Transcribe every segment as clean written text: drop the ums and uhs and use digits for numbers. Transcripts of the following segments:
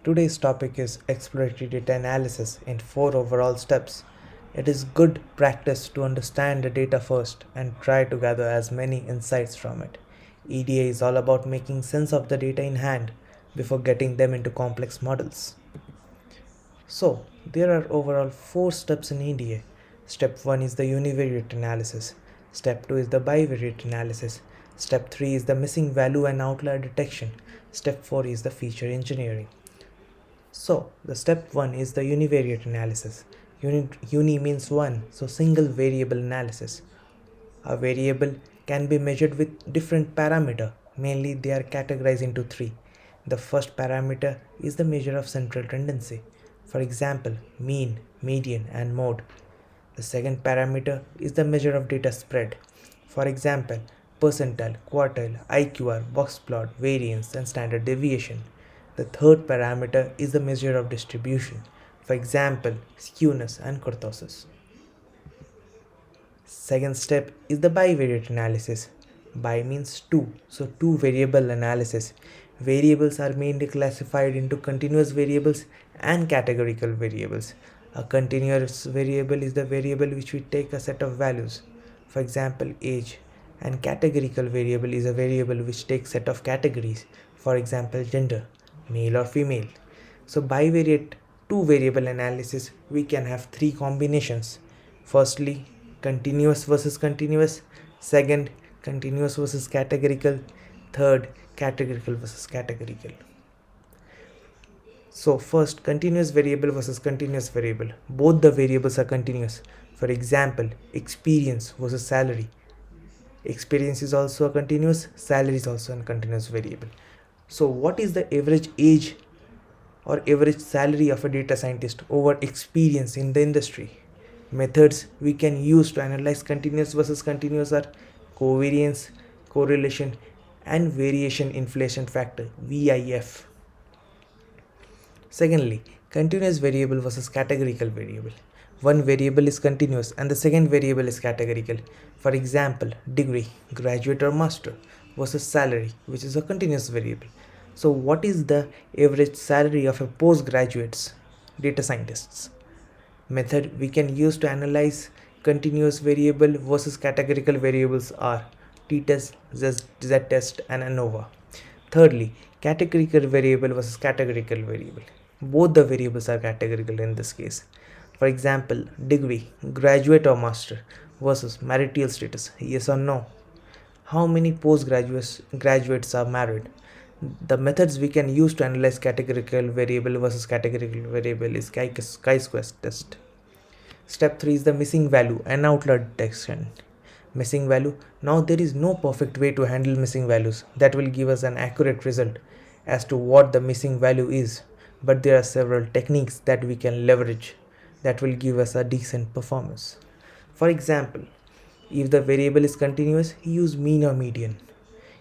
Today's topic is exploratory data analysis in 4 overall steps. It is good practice to understand the data first and try to gather as many insights from it. EDA is all about making sense of the data in hand before getting them into complex models. So, there are overall 4 steps in EDA. Step 1 is the univariate analysis. Step 2 is the bivariate analysis. Step 3 is the missing value and outlier detection. Step 4 is the feature engineering. So, the step 1 is the univariate analysis. Uni means one, so single variable analysis. A variable can be measured with different parameter. Mainly they are categorized into 3. The first parameter is the measure of central tendency. For example, mean, median and mode. The second parameter is the measure of data spread. For example, percentile, quartile, IQR, box plot, variance and standard deviation. The third parameter is the measure of distribution. For example, skewness and kurtosis. Second step is the bivariate analysis. Bi means two, so two variable analysis. Variables are mainly classified into continuous variables and categorical variables. A continuous variable is the variable which we take a set of values, for example age, and categorical variable is a variable which takes set of categories, for example gender, male or female. So bivariate two variable analysis we can have three combinations. Firstly, continuous versus continuous. Second, continuous versus categorical. Third, categorical versus categorical. So first, continuous variable versus continuous variable. Both the variables are continuous. For example, experience versus salary. Experience is also a continuous, salary is also a continuous variable. So what is the average age or average salary of a data scientist over experience in the industry? Methods we can use to analyze continuous versus continuous are covariance, correlation and variation inflation factor VIF. Secondly, continuous variable versus categorical variable. One variable is continuous and the second variable is categorical. For example, degree, graduate or master versus salary, which is a continuous variable. So what is the average salary of a postgraduates data scientists? Method we can use to analyze continuous variable versus categorical variables are t-test, z-test and ANOVA. Thirdly, categorical variable versus categorical variable. Both the variables are categorical in this case. For example, degree, graduate or master versus marital status, yes or no. How many graduates are married? The methods we can use to analyze categorical variable versus categorical variable is chi-square test. Step 3 is the missing value and outlier detection. Missing value. Now there is no perfect way to handle missing values that will give us an accurate result as to what the missing value is, but there are several techniques that we can leverage that will give us a decent performance. For example, if the variable is continuous, use mean or median.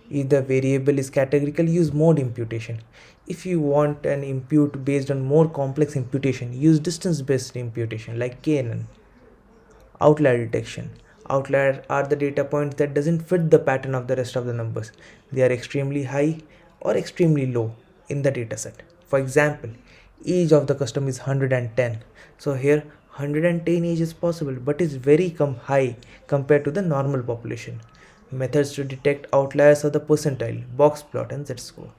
If the variable is categorical, use mode imputation. If you want an impute based on more complex imputation, use distance based imputation like KNN. Outlier detection. Outlier are the data points that doesn't fit the pattern of the rest of the numbers. They are extremely high or extremely low in the dataset. For example, age of the customer is 110. So here 110 age is possible but is very high compared to the normal population. Methods to detect outliers are the percentile, box plot and z-score.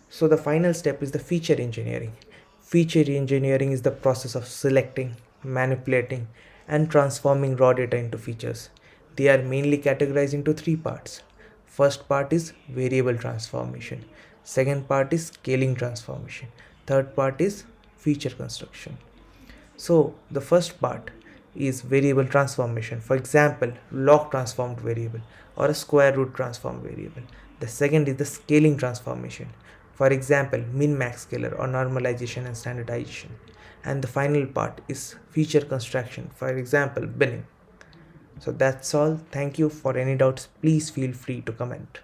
So the final step is the feature engineering. Feature engineering is the process of selecting, manipulating and transforming raw data into features. They are mainly categorized into three parts. First part is variable transformation. Second part is scaling transformation. Third part is feature construction. So the first part is variable transformation. For example, log transformed variable or a square root transformed variable. The second is the scaling transformation. For example, min-max scalar or normalization and standardization. And the final part is feature construction. For example, binning. So that's all. Thank you. For any doubts, please feel free to comment.